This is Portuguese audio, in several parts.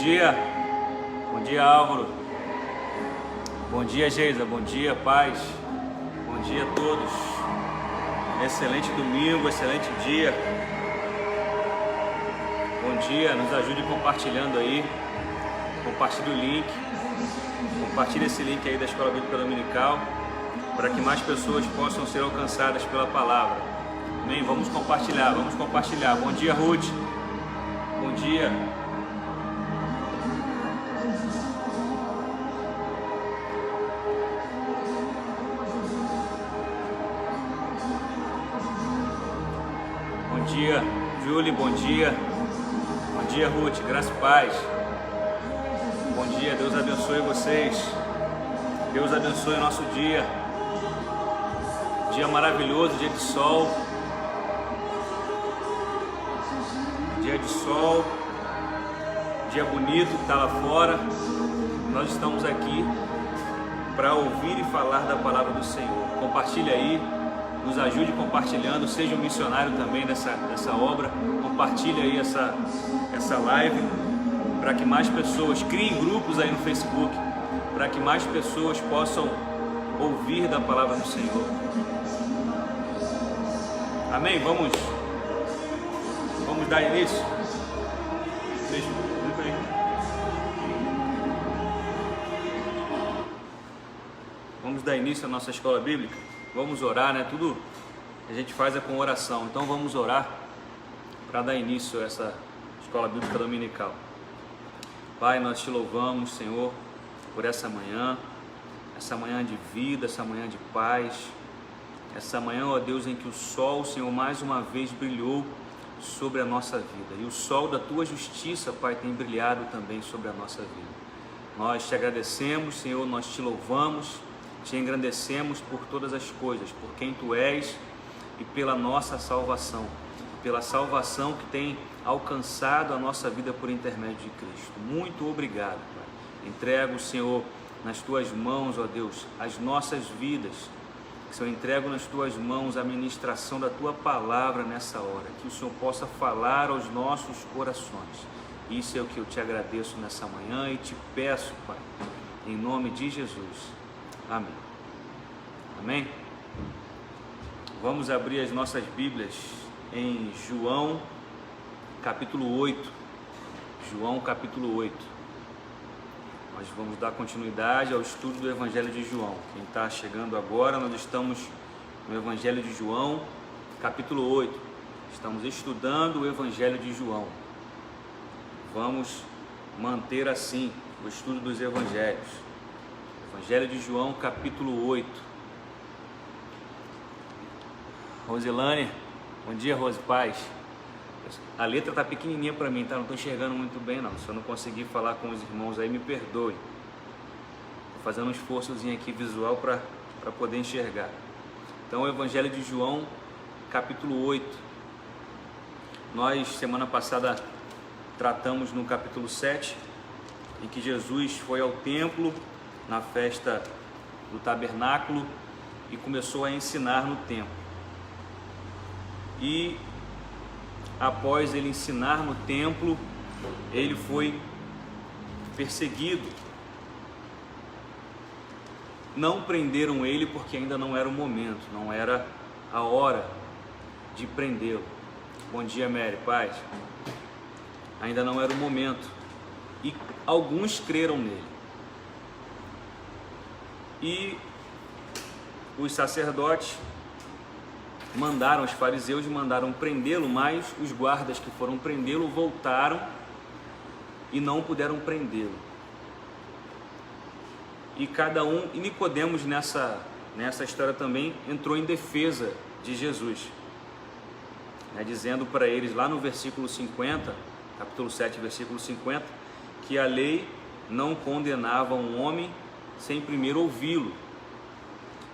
Bom dia Álvaro, bom dia Geisa, bom dia paz, bom dia a todos, excelente domingo, excelente dia, bom dia, nos ajude compartilhando aí, compartilhe o link, compartilhe esse link aí da Escola Bíblica Dominical, para que mais pessoas possam ser alcançadas pela palavra, amém? Vamos compartilhar, bom dia Ruth, bom dia. Bom dia, Julie, bom dia Ruth, graça e paz, bom dia, Deus abençoe vocês, Deus abençoe o nosso dia maravilhoso, dia de sol, dia bonito que está lá fora, nós estamos aqui para ouvir e falar da palavra do Senhor, compartilhe aí, nos ajude compartilhando, seja um missionário também dessa obra, compartilhe aí essa live, para que mais pessoas, criem grupos aí no Facebook, para que mais pessoas possam ouvir da palavra do Senhor. Amém? Vamos dar início? Vamos dar início à nossa escola bíblica? Vamos orar, né? Tudo que a gente faz é com oração. Então vamos orar para dar início a essa escola bíblica dominical. Pai, nós te louvamos, Senhor, por essa manhã de vida, essa manhã de paz, essa manhã, ó Deus, em que o sol, Senhor, mais uma vez brilhou sobre a nossa vida. E o sol da tua justiça, Pai, tem brilhado também sobre a nossa vida. Nós te agradecemos, Senhor, nós te louvamos, te engrandecemos por todas as coisas, por quem tu és e pela nossa salvação, pela salvação que tem alcançado a nossa vida por intermédio de Cristo. Muito obrigado, Pai. Entrego, Senhor, nas tuas mãos, ó Deus, as nossas vidas. Senhor, entrego nas tuas mãos a ministração da tua palavra nessa hora, que o Senhor possa falar aos nossos corações. Isso é o que eu te agradeço nessa manhã e te peço, Pai, em nome de Jesus. Amém. Amém? Vamos abrir as nossas Bíblias em João, capítulo 8. João, capítulo 8. Nós vamos dar continuidade ao estudo do Evangelho de João. Quem está chegando agora, nós estamos no Evangelho de João, capítulo 8. Estamos estudando o Evangelho de João. Vamos manter assim o estudo dos Evangelhos. Evangelho de João, capítulo 8. Rosilane, bom dia, Rose, paz. A letra está pequenininha para mim, tá? Não estou enxergando muito bem, não. Se eu não conseguir falar com os irmãos aí, me perdoe. Estou fazendo um esforçozinho aqui visual para poder enxergar. Então, o Evangelho de João, capítulo 8. Nós, semana passada, tratamos no capítulo 7, em que Jesus foi ao templo, na festa do tabernáculo, e começou a ensinar no templo. E após ele ensinar no templo, ele foi perseguido. Não prenderam ele porque ainda não era o momento, não era a hora de prendê-lo. Bom dia, Mary, paz. Ainda não era o momento. E alguns creram nele. E os sacerdotes mandaram, os fariseus mandaram prendê-lo, mas os guardas que foram prendê-lo voltaram e não puderam prendê-lo. E cada um, e Nicodemos nessa história também entrou em defesa de Jesus, né, dizendo para eles lá no versículo 50, capítulo 7, versículo 50, que a lei não condenava um homem sem primeiro ouvi-lo.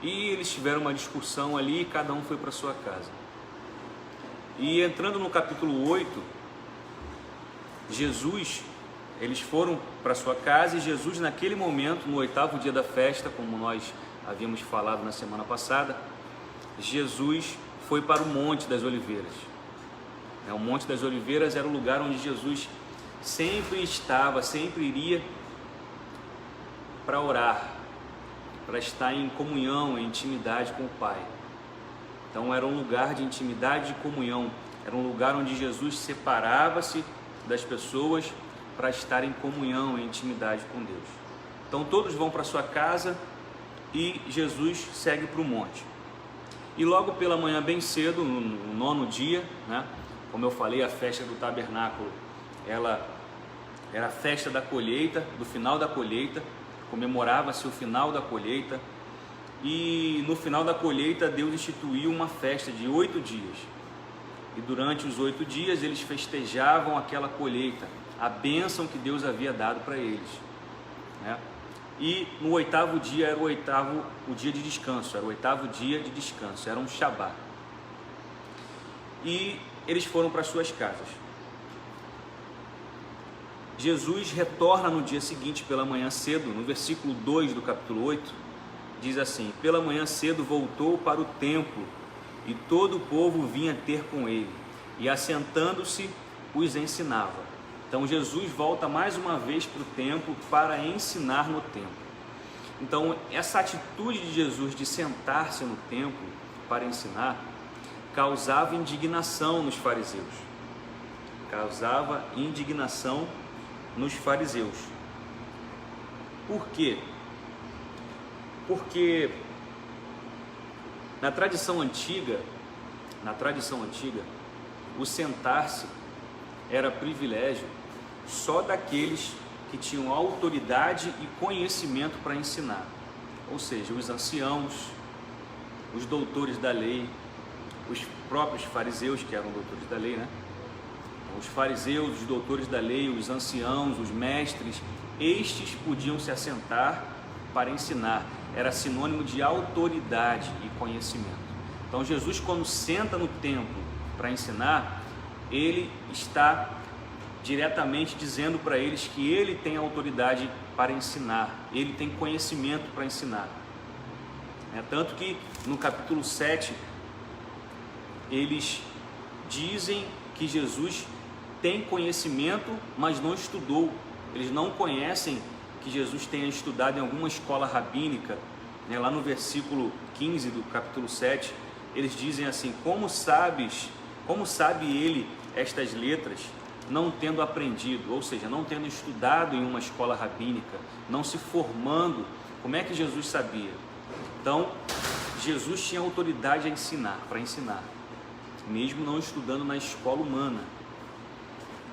E eles tiveram uma discussão ali e cada um foi para sua casa. E entrando no capítulo 8, eles foram para sua casa e Jesus, naquele momento, no 8º dia da festa, como nós havíamos falado na semana passada, Jesus foi para o Monte das Oliveiras. O Monte das Oliveiras era o lugar onde Jesus sempre iria para orar, para estar em comunhão, em intimidade com o Pai. Então era um lugar de intimidade e de comunhão, era um lugar onde Jesus separava-se das pessoas para estar em comunhão, em intimidade com Deus. Então todos vão para sua casa e Jesus segue para o monte. E logo pela manhã, bem cedo, no 9º dia, né? Como eu falei, a festa do tabernáculo, ela era a festa da colheita, do final da colheita, comemorava-se o final da colheita, e no final da colheita Deus instituiu uma festa de 8 dias, e durante os 8 dias eles festejavam aquela colheita, a bênção que Deus havia dado para eles, né? E no 8º dia era o dia de descanso, era o 8º dia de descanso, era um Shabá. E eles foram para suas casas. Jesus retorna no dia seguinte pela manhã cedo, no versículo 2 do capítulo 8, diz assim: pela manhã cedo voltou para o templo, e todo o povo vinha ter com ele, e assentando-se os ensinava. Então Jesus volta mais uma vez para o templo para ensinar no templo. Então essa atitude de Jesus de sentar-se no templo para ensinar causava indignação nos fariseus. Causava indignação nos fariseus. Por quê? Porque na tradição antiga, o sentar-se era privilégio só daqueles que tinham autoridade e conhecimento para ensinar, ou seja, os anciãos, os doutores da lei, os próprios fariseus, que eram doutores da lei, né? Os fariseus, os doutores da lei, os anciãos, os mestres, estes podiam se assentar para ensinar, era sinônimo de autoridade e conhecimento. Então Jesus, quando senta no templo para ensinar, ele está diretamente dizendo para eles que ele tem autoridade para ensinar, ele tem conhecimento para ensinar. Tanto que no capítulo 7, eles dizem que Jesus tem conhecimento, mas não estudou. Eles não conhecem que Jesus tenha estudado em alguma escola rabínica. Lá no versículo 15 do capítulo 7, eles dizem assim: como sabe ele estas letras, não tendo aprendido, ou seja, não tendo estudado em uma escola rabínica, não se formando? Como é que Jesus sabia? Então, Jesus tinha autoridade a ensinar, para ensinar, mesmo não estudando na escola humana.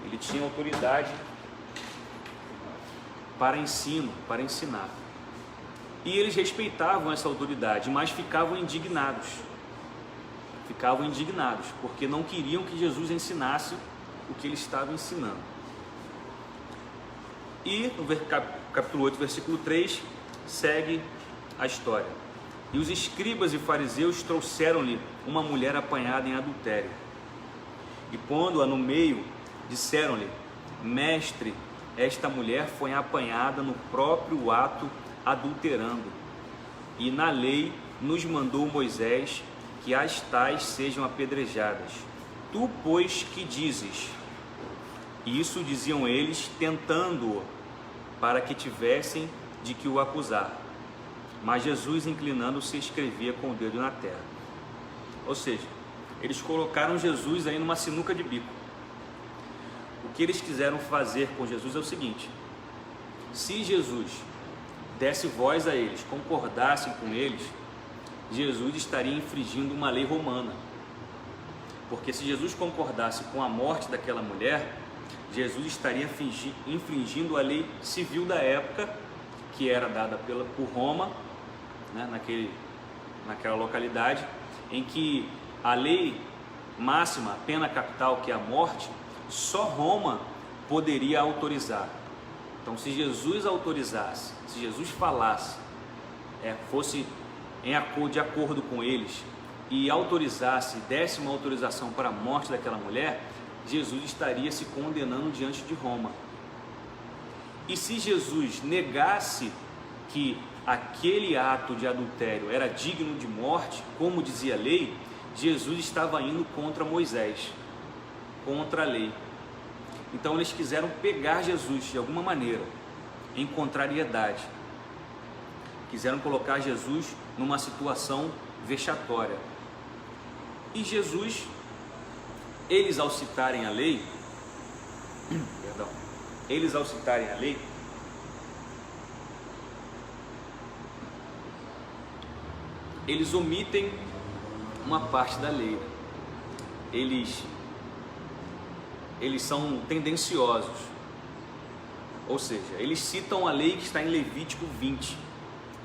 Ele tinha autoridade para ensino, para ensinar. E eles respeitavam essa autoridade, mas ficavam indignados, porque não queriam que Jesus ensinasse o que ele estava ensinando. E no capítulo 8, versículo 3, segue a história. E os escribas e fariseus trouxeram-lhe uma mulher apanhada em adultério, e pondo-a no meio, disseram-lhe: mestre, esta mulher foi apanhada no próprio ato adulterando, e na lei nos mandou Moisés que as tais sejam apedrejadas. Tu, pois, que dizes? Isso diziam eles, tentando-o, para que tivessem de que o acusar. Mas Jesus, inclinando-se, escrevia com o dedo na terra. Ou seja, eles colocaram Jesus aí numa sinuca de bico. O que eles quiseram fazer com Jesus é o seguinte: se Jesus desse voz a eles, concordassem com eles, Jesus estaria infringindo uma lei romana. Porque se Jesus concordasse com a morte daquela mulher, Jesus estaria infringindo a lei civil da época, que era dada por Roma, né, naquela localidade, em que a lei máxima, a pena capital, que é a morte, só Roma poderia autorizar. Então, se Jesus autorizasse, se Jesus falasse, fosse de acordo com eles, e autorizasse, desse uma autorização para a morte daquela mulher, Jesus estaria se condenando diante de Roma. E se Jesus negasse que aquele ato de adultério era digno de morte, como dizia a lei, Jesus estava indo contra Moisés, contra a lei. Então eles quiseram pegar Jesus de alguma maneira, em contrariedade. Quiseram colocar Jesus numa situação vexatória. E Jesus, eles ao citarem a lei, eles omitem uma parte da lei. Eles são tendenciosos, ou seja, eles citam a lei que está em Levítico 20,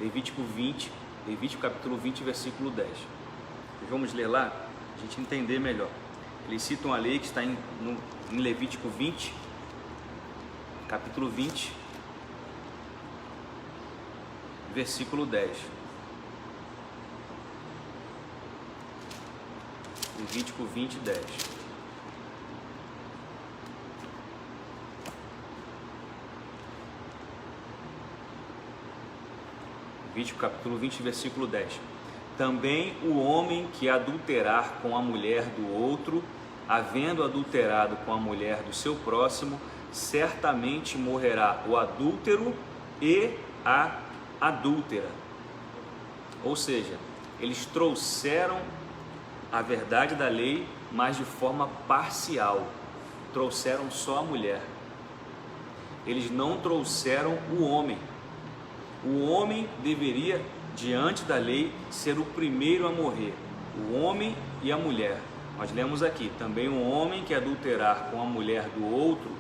Levítico capítulo 20, versículo 10. Vamos ler lá, a gente entender melhor. Eles citam a lei que está em Levítico 20, capítulo 20, versículo 10. Levítico 20, 10. Levítico capítulo 20, versículo 10. Também o homem que adulterar com a mulher do outro, havendo adulterado com a mulher do seu próximo, certamente morrerá o adúltero e a adúltera. Ou seja, eles trouxeram a verdade da lei, mas de forma parcial. Trouxeram só a mulher. Eles não trouxeram o homem. O homem deveria, diante da lei, ser o primeiro a morrer. O homem e a mulher. Nós lemos aqui, também um homem que adulterar com a mulher do outro,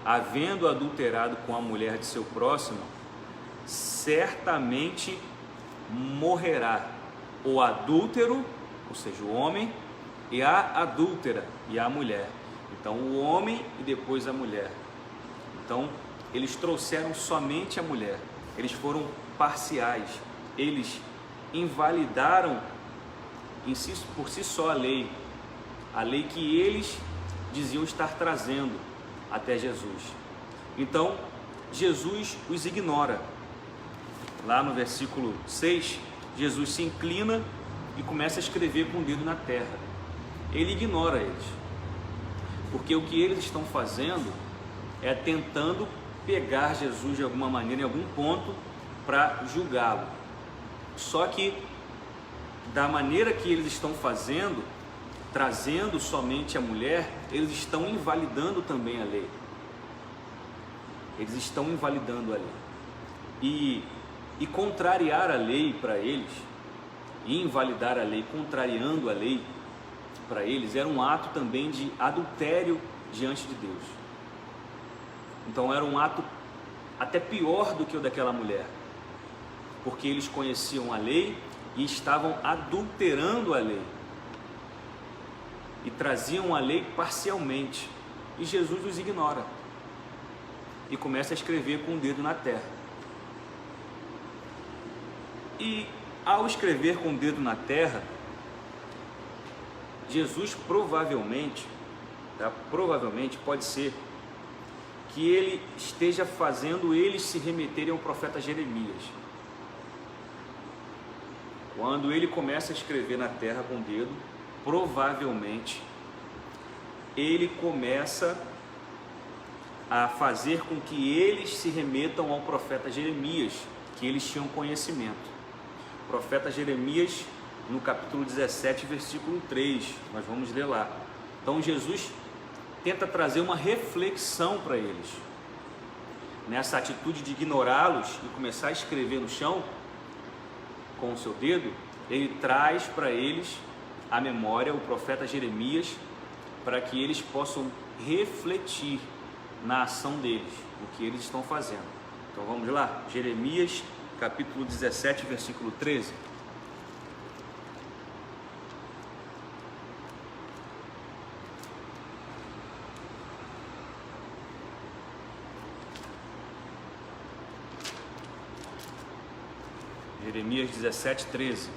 havendo adulterado com a mulher de seu próximo, certamente morrerá o adúltero, ou seja, o homem, e a adúltera, e a mulher. Então o homem e depois a mulher. Então eles trouxeram somente a mulher. Eles foram parciais. Eles invalidaram por si só a lei que eles diziam estar trazendo até Jesus. Então Jesus os ignora. Lá no versículo 6, Jesus se inclina e começa a escrever com o dedo na terra. Ele ignora eles, porque o que eles estão fazendo é tentando pegar Jesus de alguma maneira, em algum ponto, para julgá-lo. Só que da maneira que eles estão fazendo, trazendo somente a mulher, eles estão invalidando também a lei. Eles estão invalidando a lei. E contrariar a lei para eles, e invalidar a lei, contrariando a lei para eles, era um ato também de adultério diante de Deus. Então era um ato até pior do que o daquela mulher, porque eles conheciam a lei e estavam adulterando a lei, e traziam a lei parcialmente, e Jesus os ignora, e começa a escrever com o dedo na terra. E ao escrever com o dedo na terra, Jesus provavelmente pode ser que ele esteja fazendo eles se remeterem ao profeta Jeremias. Quando ele começa a escrever na terra com o dedo, provavelmente ele começa a fazer com que eles se remetam ao profeta Jeremias, que eles tinham conhecimento. O profeta Jeremias, no capítulo 17, versículo 3, nós vamos ler lá. Então Jesus tenta trazer uma reflexão para eles. Nessa atitude de ignorá-los e começar a escrever no chão com o seu dedo, ele traz para eles a memória, o profeta Jeremias, para que eles possam refletir na ação deles, no que eles estão fazendo. Então vamos lá, Jeremias capítulo 17, versículo 13. Jeremias 17, 13.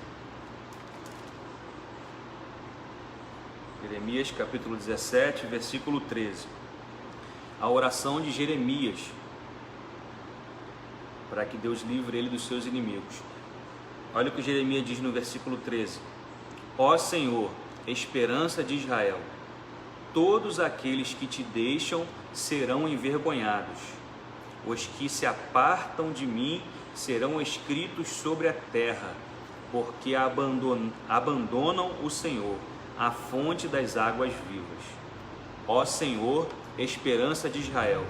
Jeremias capítulo 17, versículo 13. A oração de Jeremias, para que Deus livre ele dos seus inimigos. Olha o que Jeremias diz no versículo 13. Ó Senhor, esperança de Israel, todos aqueles que te deixam serão envergonhados. Os que se apartam de mim serão escritos sobre a terra, porque abandonam o Senhor, a fonte das águas vivas. Ó Senhor, esperança de Israel,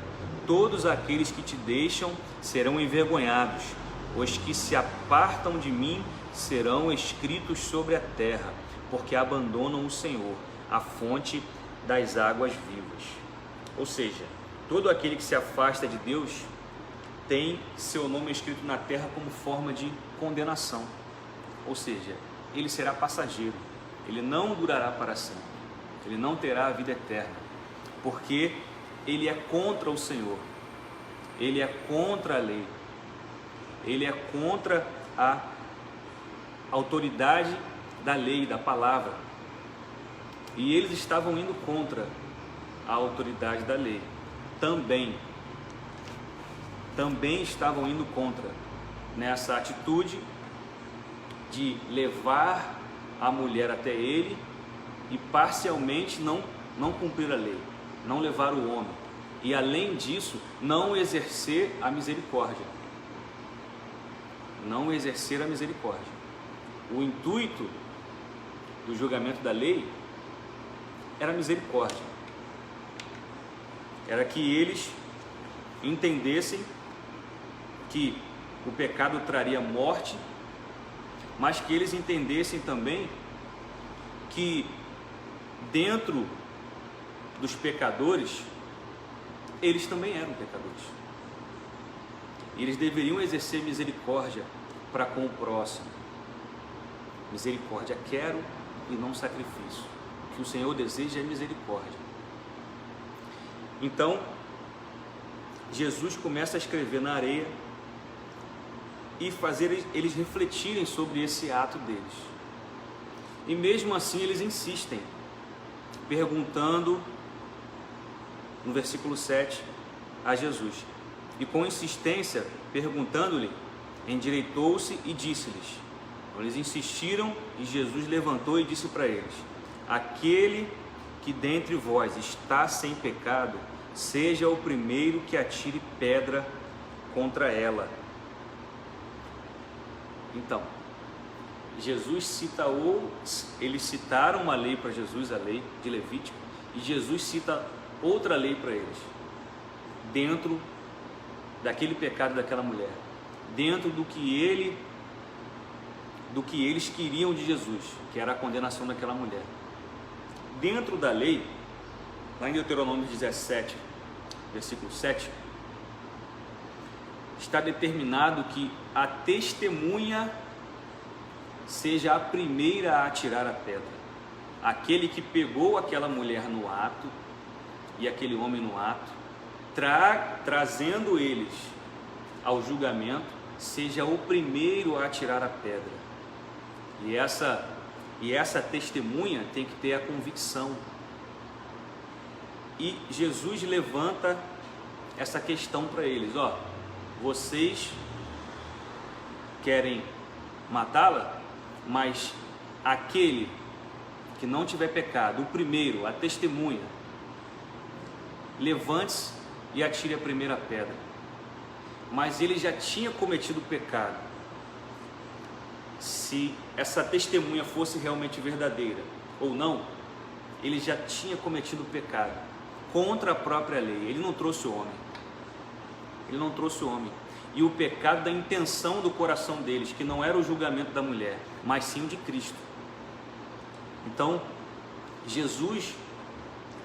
todos aqueles que te deixam serão envergonhados. Os que se apartam de mim serão escritos sobre a terra, porque abandonam o Senhor, a fonte das águas vivas. Ou seja, todo aquele que se afasta de Deus tem seu nome escrito na terra como forma de condenação. Ou seja, ele será passageiro, ele não durará para sempre, ele não terá a vida eterna, porque ele é contra o Senhor, ele é contra a lei, ele é contra a autoridade da lei, da palavra. E eles estavam indo contra a autoridade da lei. Também estavam indo contra nessa atitude de levar a mulher até ele e parcialmente não cumprir a lei, não levar o homem. E além disso, não exercer a misericórdia. Não exercer a misericórdia. O intuito do julgamento da lei era misericórdia. Era que eles entendessem que o pecado traria morte, mas que eles entendessem também que dentro dos pecadores, eles também eram pecadores. Eles deveriam exercer misericórdia para com o próximo. Misericórdia quero e não sacrifício. O que o Senhor deseja é misericórdia. Então, Jesus começa a escrever na areia e fazer eles refletirem sobre esse ato deles. E mesmo assim eles insistem, perguntando no versículo 7 a Jesus. E com insistência, perguntando-lhe, endireitou-se e disse-lhes. Então, eles insistiram e Jesus levantou e disse para eles: aquele que dentre vós está sem pecado, seja o primeiro que atire pedra contra ela. Então, eles citaram uma lei para Jesus, a lei de Levítico, e Jesus cita outra lei para eles, dentro daquele pecado daquela mulher, dentro do que eles queriam de Jesus, que era a condenação daquela mulher. Dentro da lei, lá em Deuteronômio 17, versículo 7, está determinado que a testemunha seja a primeira a atirar a pedra. Aquele que pegou aquela mulher no ato e aquele homem no ato, trazendo eles ao julgamento, seja o primeiro a atirar a pedra. E essa testemunha tem que ter a convicção. E Jesus levanta essa questão para eles: ó, vocês querem matá-la, mas aquele que não tiver pecado, o primeiro, a testemunha, levante-se e atire a primeira pedra. Mas ele já tinha cometido pecado. Se essa testemunha fosse realmente verdadeira ou não, ele já tinha cometido pecado contra a própria lei. Ele não trouxe o homem. Ele não trouxe o homem. E o pecado da intenção do coração deles, que não era o julgamento da mulher, mas sim o de Cristo. Então, Jesus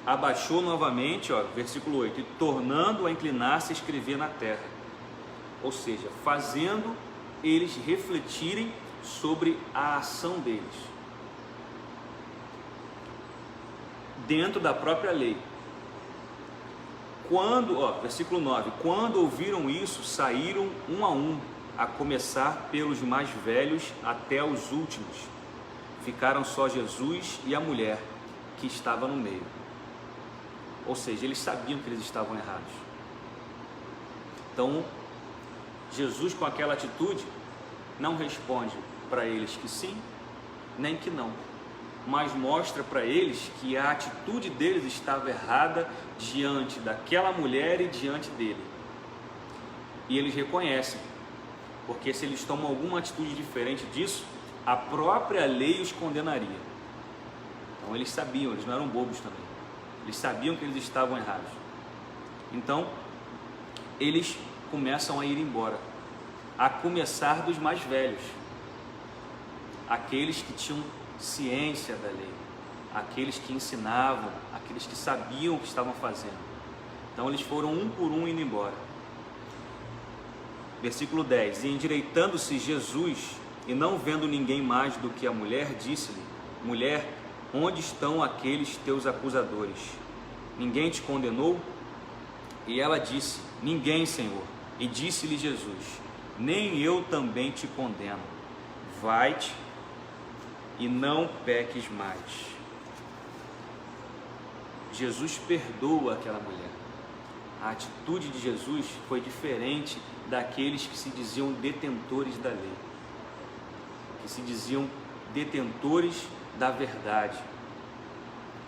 abaixou novamente, versículo 8, e tornando a inclinar-se a escrever na terra. Ou seja, fazendo eles refletirem sobre a ação deles dentro da própria lei. Versículo 9, quando ouviram isso, saíram um, a começar pelos mais velhos até os últimos. Ficaram só Jesus e a mulher que estava no meio. Ou seja, eles sabiam que eles estavam errados. Então, Jesus, com aquela atitude, não responde para eles que sim, nem que não. mas mostra para eles que a atitude deles estava errada diante daquela mulher e diante dele. E eles reconhecem, porque se eles tomam alguma atitude diferente disso, a própria lei os condenaria. Então eles sabiam, eles não eram bobos também, eles sabiam que eles estavam errados. Então eles começam a ir embora, a começar dos mais velhos, aqueles que tinham ciência da lei, aqueles que ensinavam, aqueles que sabiam o que estavam fazendo. Então eles foram um por um indo embora. Versículo 10: E endireitando-se Jesus, e não vendo ninguém mais do que a mulher, disse-lhe: Mulher, onde estão aqueles teus acusadores? Ninguém te condenou? E ela disse: Ninguém, Senhor. E disse-lhe Jesus: Nem eu também te condeno. Vai-te e não peques mais. Jesus perdoa aquela mulher. A atitude de Jesus foi diferente daqueles que se diziam detentores da lei, que se diziam detentores da verdade.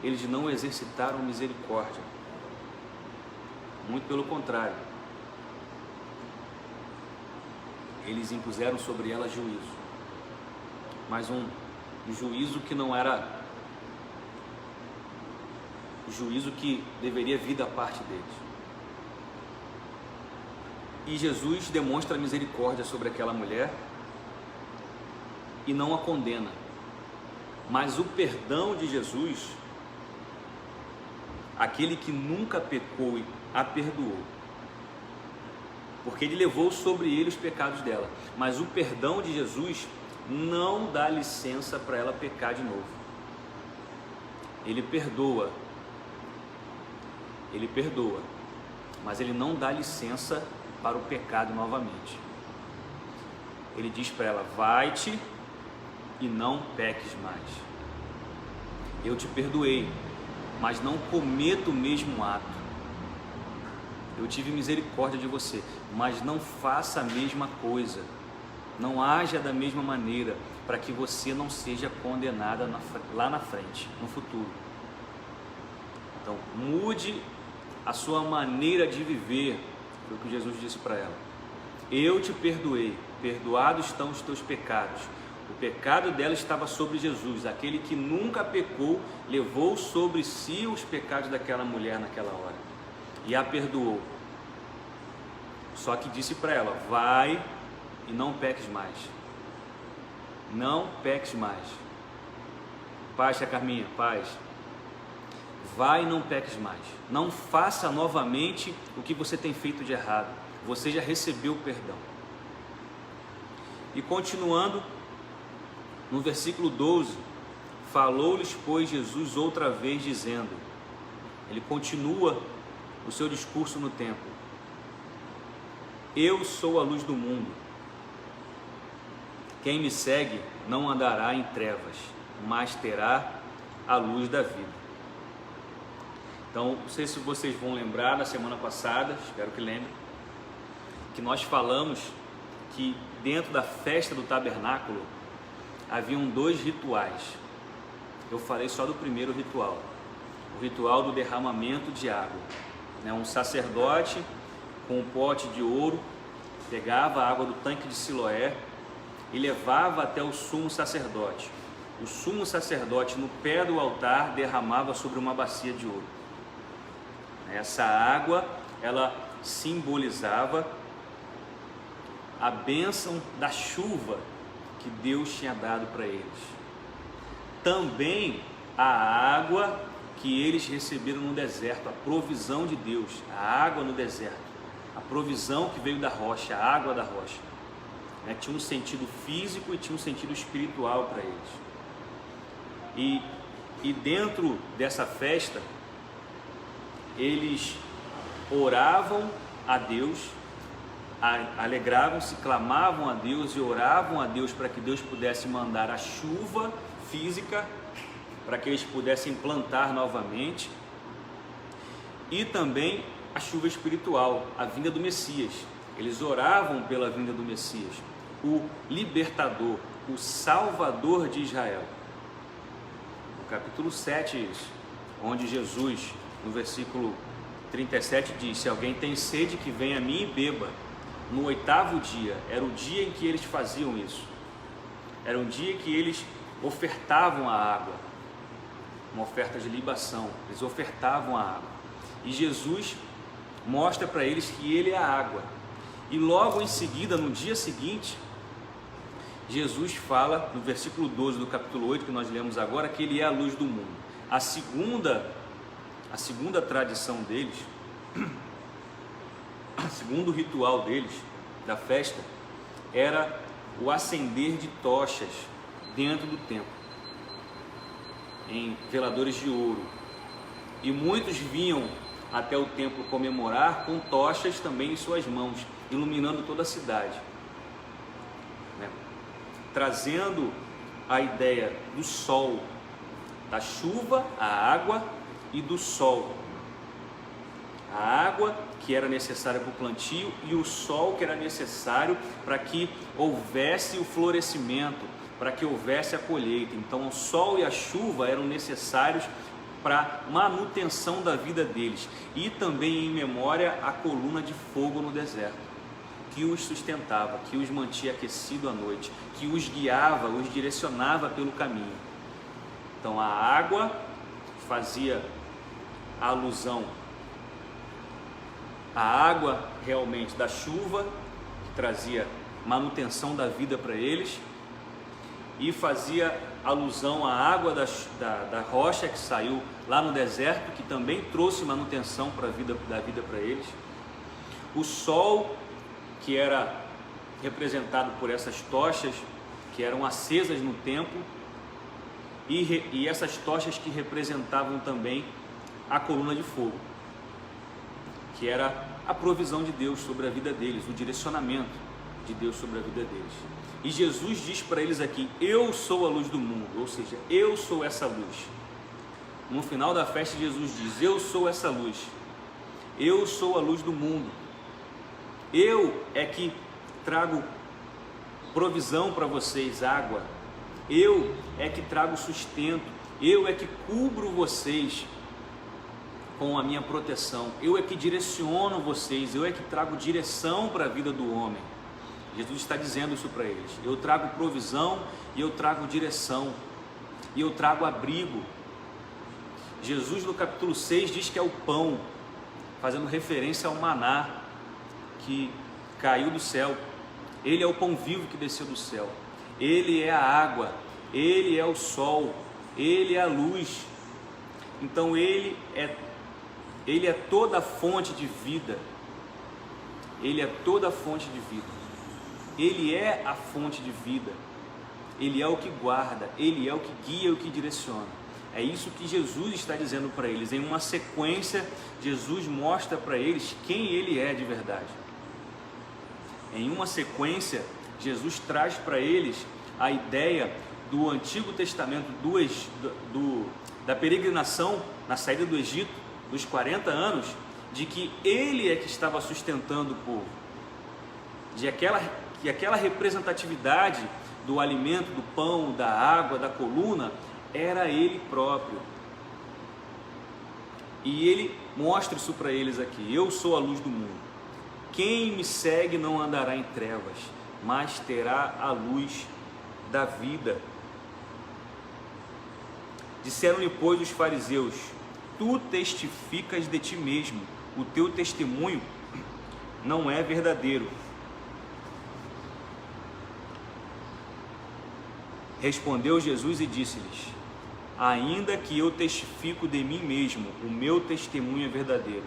Eles não exercitaram misericórdia, muito pelo contrário, eles impuseram sobre ela juízo, mas um juízo que não era o juízo que deveria vir da parte deles. E Jesus demonstra misericórdia sobre aquela mulher e não a condena, mas o perdão de Jesus, aquele que nunca pecou, a perdoou, porque ele levou sobre ele os pecados dela. Mas o perdão de Jesus não dá licença para ela pecar de novo. Ele perdoa, mas ele não dá licença para o pecado novamente. Ele diz para ela: vai-te e não peques mais. Eu te perdoei, mas não cometa o mesmo ato. Eu tive misericórdia de você, mas não faça a mesma coisa. Não haja da mesma maneira, para que você não seja condenada lá na frente, no futuro. Então, mude a sua maneira de viver. Foi o que Jesus disse para ela. Eu te perdoei, perdoados estão os teus pecados. O pecado dela estava sobre Jesus. Aquele que nunca pecou levou sobre si os pecados daquela mulher naquela hora e a perdoou. Só que disse para ela: vai e não peques mais. Não peques mais. Paz, tia Carminha, paz. Vai e não peques mais. Não faça novamente o que você tem feito de errado. Você já recebeu o perdão. E continuando, no versículo 12, falou-lhes, pois, Jesus outra vez, dizendo, ele continua o seu discurso no templo: eu sou a luz do mundo. Quem me segue não andará em trevas, mas terá a luz da vida. Então, não sei se vocês vão lembrar, na semana passada, espero que lembrem, que nós falamos que dentro da festa do tabernáculo haviam 2 rituais. Eu falei só do primeiro ritual, o ritual do derramamento de água. Um sacerdote com um pote de ouro pegava a água do tanque de Siloé e levava até o sumo sacerdote. O sumo sacerdote, no pé do altar, derramava sobre uma bacia de ouro. Essa água, ela simbolizava a bênção da chuva que Deus tinha dado para eles. Também a água que eles receberam no deserto, a provisão de Deus, a água no deserto, a provisão que veio da rocha, a água da rocha. Tinha um sentido físico e tinha um sentido espiritual para eles. E dentro dessa festa, eles oravam a Deus, alegravam-se, clamavam a Deus e oravam a Deus para que Deus pudesse mandar a chuva física, para que eles pudessem plantar novamente, e também a chuva espiritual, a vinda do Messias. Eles oravam pela vinda do Messias, o libertador, o salvador de Israel. capítulo 7 isso, onde Jesus, no versículo 37 diz: se alguém tem sede, que venha a mim e beba. No 8º dia, era o dia em que eles faziam isso, era um dia que eles ofertavam a água, uma oferta de libação, eles ofertavam a água, e Jesus mostra para eles que ele é a água, e logo em seguida, no dia seguinte, Jesus fala, no versículo 12 do capítulo 8, que nós lemos agora, que ele é a luz do mundo. A segunda tradição deles, segundo o ritual deles, da festa, era o acender de tochas dentro do templo, em veladores de ouro. E muitos vinham até o templo comemorar com tochas também em suas mãos, iluminando toda a cidade, né? Trazendo a ideia do sol, da chuva, a água, e do sol. A água que era necessária para o plantio e o sol que era necessário para que houvesse o florescimento, para que houvesse a colheita. Então o sol e a chuva eram necessários para manutenção da vida deles, e também em memória a coluna de fogo no deserto, que os sustentava, que os mantinha aquecido à noite, que os guiava, os direcionava pelo caminho. Então a água fazia a alusão à água realmente da chuva, que trazia manutenção da vida para eles, e fazia alusão à água da rocha que saiu lá no deserto, que também trouxe manutenção para da vida para eles. O sol, que era representado por essas tochas que eram acesas no templo, e essas tochas que representavam também a coluna de fogo, que era a provisão de Deus sobre a vida deles, o direcionamento de Deus sobre a vida deles. E Jesus diz para eles aqui: eu sou a luz do mundo, ou seja, eu sou essa luz. No final da festa, Jesus diz: eu sou essa luz, eu sou a luz do mundo, eu é que trago provisão para vocês, água, eu é que trago sustento, eu é que cubro vocês com a minha proteção, eu é que direciono vocês, eu é que trago direção para a vida do homem. Jesus está dizendo isso para eles: eu trago provisão, e eu trago direção, e eu trago abrigo. Jesus no capítulo 6 diz que é o pão, fazendo referência ao maná que caiu do céu. Ele é o pão vivo que desceu do céu, ele é a água, ele é o sol, ele é a luz. Então ele é toda a fonte de vida, ele é toda a fonte de vida. Ele é a fonte de vida, ele é o que guarda, ele é o que guia, o que direciona. É isso que Jesus está dizendo para eles. Em uma sequência, Jesus mostra para eles quem ele é de verdade. Em uma sequência, Jesus traz para eles a ideia do Antigo Testamento, da peregrinação na saída do Egito, dos 40 anos, de que ele é que estava sustentando o povo, que aquela representatividade do alimento, do pão, da água, da coluna, era ele próprio. E ele mostra isso para eles aqui: eu sou a luz do mundo, quem me segue não andará em trevas, mas terá a luz da vida. Disseram-lhe, pois, os fariseus: tu testificas de ti mesmo, o teu testemunho não é verdadeiro. Respondeu Jesus e disse-lhes: ainda que eu testifico de mim mesmo, o meu testemunho é verdadeiro,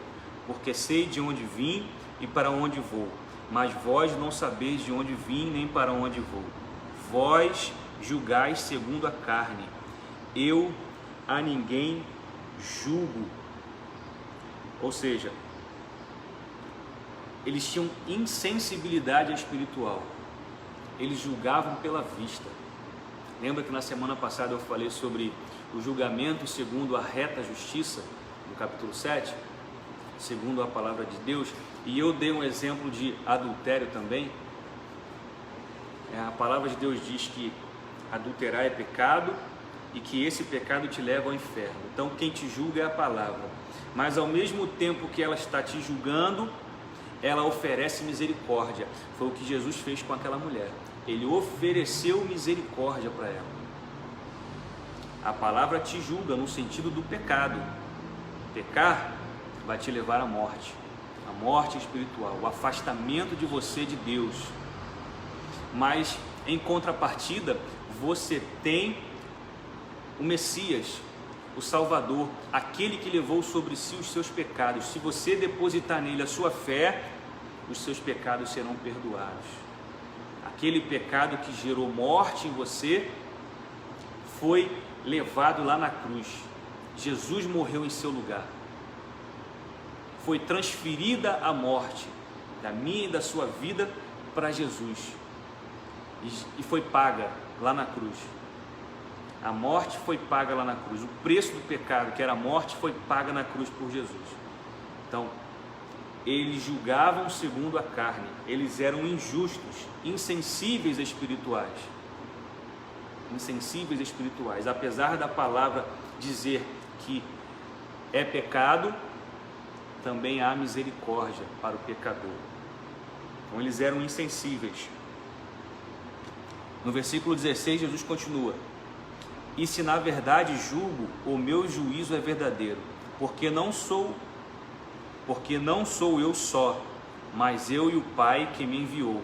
porque sei de onde vim e para onde vou, mas vós não sabeis de onde vim nem para onde vou. Vós julgais segundo a carne, eu a ninguém julgo. Ou seja, eles tinham insensibilidade espiritual, eles julgavam pela vista. Lembra que na semana passada eu falei sobre o julgamento segundo a reta justiça, no capítulo 7, segundo a palavra de Deus, e eu dei um exemplo de adultério também. A palavra de Deus diz que adulterar é pecado, e que esse pecado te leva ao inferno. Então quem te julga é a palavra, mas ao mesmo tempo que ela está te julgando, ela oferece misericórdia. Foi o que Jesus fez com aquela mulher. Ele ofereceu misericórdia para ela. A palavra te julga no sentido do pecado. Pecar vai te levar à morte espiritual, o afastamento de você de Deus. Mas em contrapartida, você tem o Messias, o Salvador, aquele que levou sobre si os seus pecados. Se você depositar nele a sua fé, os seus pecados serão perdoados. Aquele pecado que gerou morte em você foi levado lá na cruz. Jesus morreu em seu lugar. Foi transferida a morte da minha e da sua vida para Jesus. E foi paga lá na cruz. A morte foi paga lá na cruz. O preço do pecado, que era a morte, foi paga na cruz por Jesus. Então, eles julgavam segundo a carne. Eles eram injustos, insensíveis espirituais. Insensíveis espirituais. Apesar da palavra dizer que é pecado, também há misericórdia para o pecador. Então eles eram insensíveis. No versículo 16, Jesus continua: e se na verdade julgo, o meu juízo é verdadeiro, porque não sou eu só, mas eu e o Pai que me enviou.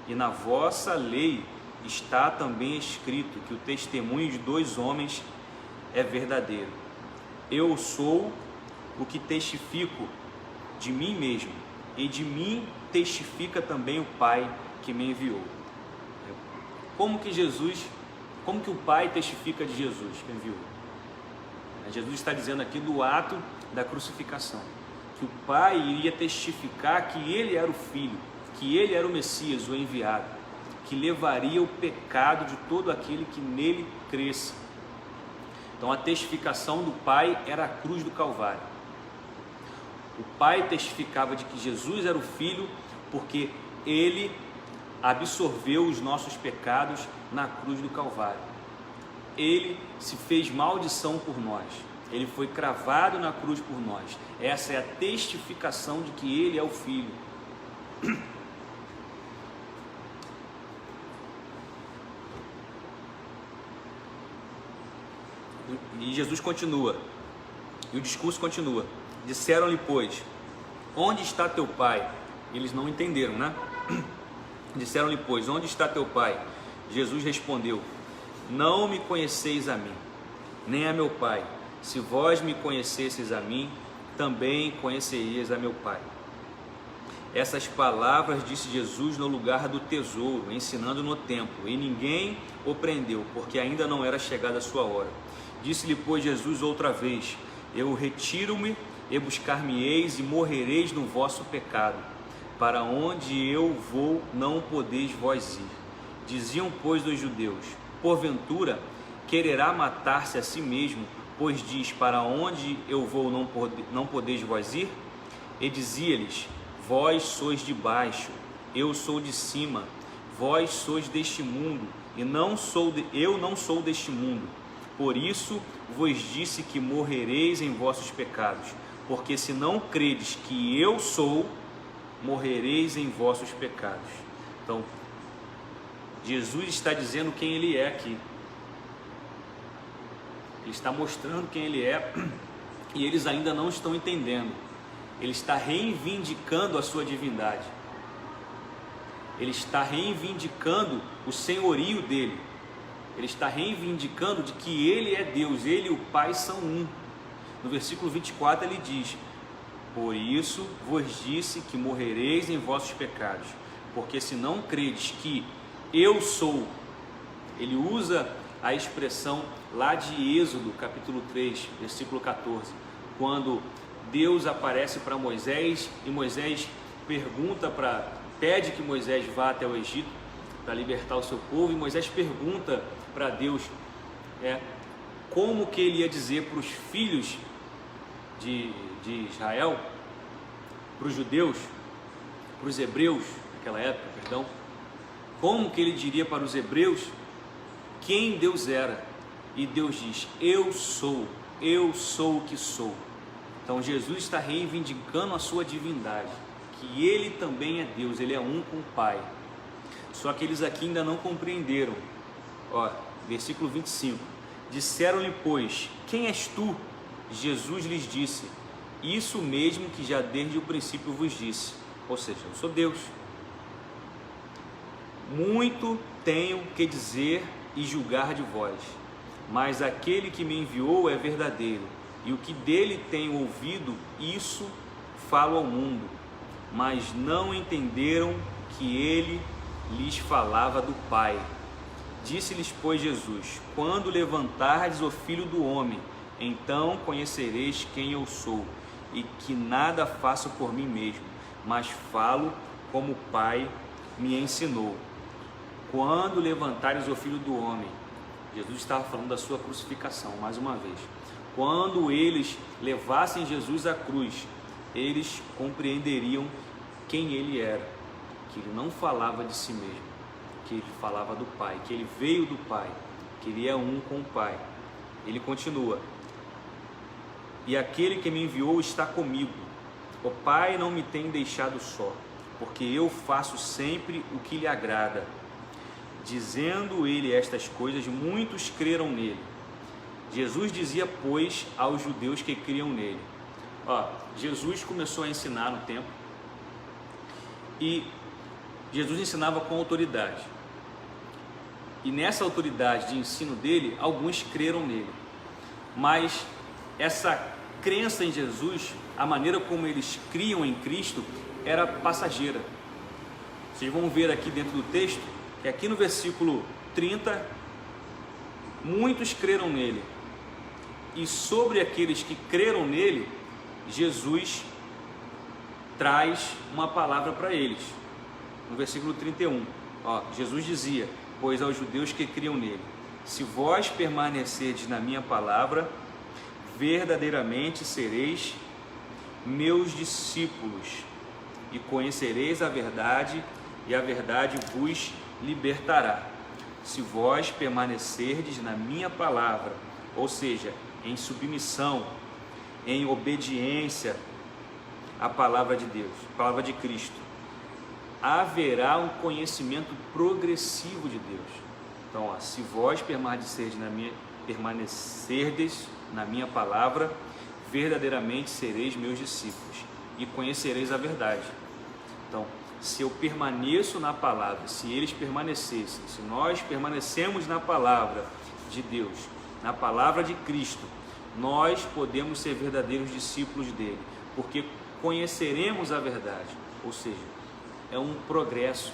E na vossa lei está também escrito que o testemunho de 2 homens é verdadeiro. Eu sou o que testifico de mim mesmo, e de mim testifica também o Pai que me enviou. Como que o Pai testifica de Jesus que enviou? Jesus está dizendo aqui do ato da crucificação, que o Pai iria testificar que Ele era o Filho, que Ele era o Messias, o enviado, que levaria o pecado de todo aquele que nele cresce. Então a testificação do Pai era a cruz do Calvário. O Pai testificava de que Jesus era o Filho, porque Ele absorveu os nossos pecados na cruz do Calvário. Ele se fez maldição por nós. Ele foi cravado na cruz por nós. Essa é a testificação de que Ele é o Filho. E Jesus continua, e o discurso continua. Disseram-lhe, pois, onde está teu pai? Eles não entenderam, né? Disseram-lhe, pois, onde está teu pai? Jesus respondeu, não me conheceis a mim, nem a meu pai. Se vós me conhecesseis a mim, também conhecerias a meu pai. Essas palavras disse Jesus no lugar do tesouro, ensinando no templo, e ninguém o prendeu, porque ainda não era chegada a sua hora. Disse-lhe, pois, Jesus outra vez, eu retiro-me e buscar-me-eis e morrereis no vosso pecado. Para onde eu vou, não podeis vós ir. Diziam, pois, os judeus, porventura, quererá matar-se a si mesmo, pois diz, para onde eu vou, não podeis vós ir? E dizia-lhes, vós sois de baixo, eu sou de cima, vós sois deste mundo, e eu não sou deste mundo. Por isso vos disse que morrereis em vossos pecados, porque se não credes que eu sou, morrereis em vossos pecados. Então, Jesus está dizendo quem Ele é aqui. Ele está mostrando quem Ele é, e eles ainda não estão entendendo. Ele está reivindicando a sua divindade. Ele está reivindicando o senhorio dele. Ele está reivindicando de que Ele é Deus, Ele e o Pai são um. No versículo 24 ele diz, por isso vos disse que morrereis em vossos pecados, porque se não credes que eu sou, ele usa a expressão lá de Êxodo, capítulo 3, versículo 14, quando Deus aparece para Moisés e Moisés pede que Moisés vá até o Egito para libertar o seu povo, e Moisés pergunta para Deus como que ele ia dizer para os filhos de Israel, para os judeus, para os hebreus naquela época, como que ele diria para os hebreus quem Deus era. e Deus diz: eu sou o que sou. Então Jesus está reivindicando a sua divindade, que ele também é Deus, ele é um com o Pai. Só que eles aqui ainda não compreenderam. Ó, versículo 25: disseram-lhe, pois, quem és tu? Jesus lhes disse: isso mesmo que já desde o princípio vos disse, ou seja, eu sou Deus. Muito tenho que dizer e julgar de vós, mas aquele que me enviou é verdadeiro, e o que dele tenho ouvido, isso falo ao mundo. Mas não entenderam que ele lhes falava do Pai. Disse-lhes, pois, Jesus: quando levantardes o Filho do Homem, então conhecereis quem eu sou, e que nada faço por mim mesmo, mas falo como o Pai me ensinou. Quando levantares o Filho do Homem, Jesus estava falando da sua crucificação, mais uma vez. Quando eles levassem Jesus à cruz, eles compreenderiam quem ele era, que ele não falava de si mesmo, que ele falava do Pai, que ele veio do Pai, que ele é um com o Pai. Ele continua: e aquele que me enviou está comigo. O Pai não me tem deixado só, porque eu faço sempre o que lhe agrada. Dizendo ele estas coisas, muitos creram nele. Jesus dizia, pois, aos judeus que criam nele. Jesus começou a ensinar no templo, e Jesus ensinava com autoridade. E nessa autoridade de ensino dele, alguns creram nele. Mas essa crença em Jesus, a maneira como eles criam em Cristo, era passageira. Vocês vão ver aqui dentro do texto, que aqui no versículo 30, muitos creram nele. E sobre aqueles que creram nele, Jesus traz uma palavra para eles. No versículo 31, Jesus dizia, pois aos judeus que criam nele: se vós permanecerdes na minha palavra, verdadeiramente sereis meus discípulos, e conhecereis a verdade, e a verdade vos libertará. Se vós permanecerdes na minha palavra, ou seja, em submissão, em obediência à palavra de Deus, à palavra de Cristo, haverá um conhecimento progressivo de Deus. Então, se vós permanecerdes na minha palavra, verdadeiramente sereis meus discípulos, e conhecereis a verdade. Então, se eu permaneço na palavra, se eles permanecessem, se nós permanecemos na palavra de Deus, na palavra de Cristo, nós podemos ser verdadeiros discípulos dele, porque conheceremos a verdade. Ou seja, é um progresso,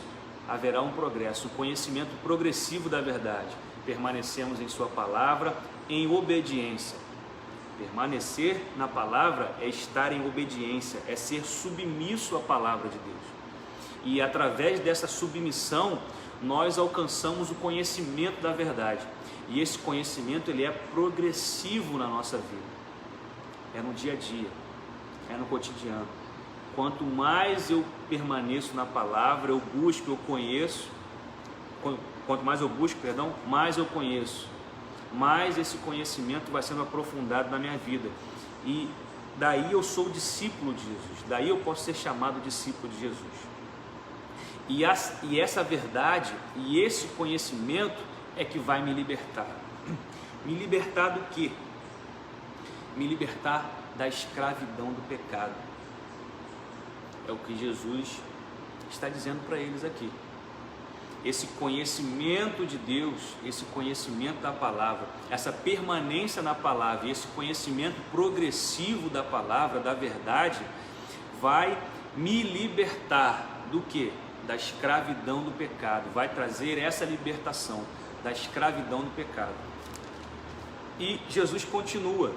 haverá um progresso, um conhecimento progressivo da verdade. Permanecemos em sua palavra em obediência. Permanecer na palavra é estar em obediência, é ser submisso à palavra de Deus. E através dessa submissão, nós alcançamos o conhecimento da verdade. E esse conhecimento, ele é progressivo na nossa vida. É no dia a dia, é no cotidiano. Quanto mais eu permaneço na palavra, eu busco, eu conheço. Quanto mais eu busco, mais eu conheço. Mais esse conhecimento vai sendo aprofundado na minha vida. E daí eu sou discípulo de Jesus. Daí eu posso ser chamado discípulo de Jesus. E essa verdade e esse conhecimento é que vai me libertar. Me libertar do quê? Me libertar da escravidão do pecado. É o que Jesus está dizendo para eles aqui. Esse conhecimento de Deus, esse conhecimento da palavra, essa permanência na palavra, esse conhecimento progressivo da palavra, da verdade, vai me libertar do quê? Da escravidão do pecado. Vai trazer essa libertação da escravidão do pecado. E Jesus continua.